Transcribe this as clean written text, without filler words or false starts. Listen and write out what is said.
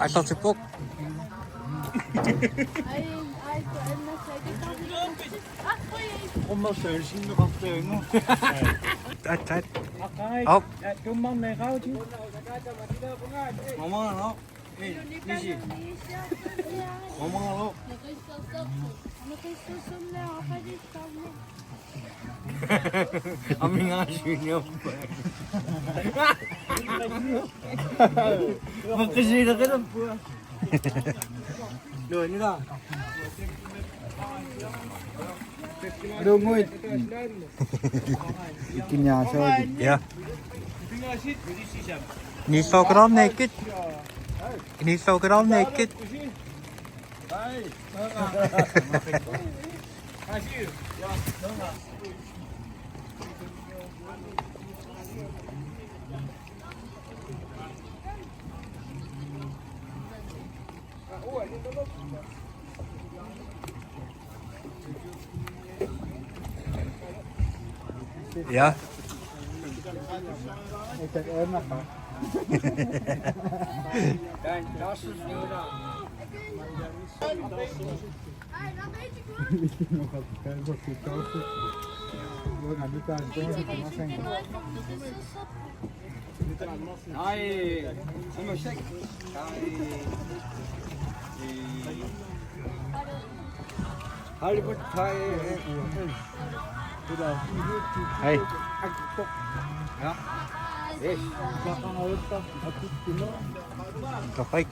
I thought it book. Om dat steun zien we wat steun. Dat. Kijk, Oh. doe man mee goudje. Mama no. Easy. Mama no. Aming asin Magkasira ka lang po. Doon nila. Dungoy. Ikinyasa. Yeah. Niet zo get all naked. Niet zo get all naked. Ja. Ik heb er nog maar. Kijk, dat is het nieuwe dan. Ik heb nog wat gekend, wat gekookt. We gaan nu thuis doen, dat kan zijn. Ai, kom maar check. Hadi bak, Hey. Ja. Yes. Kafay.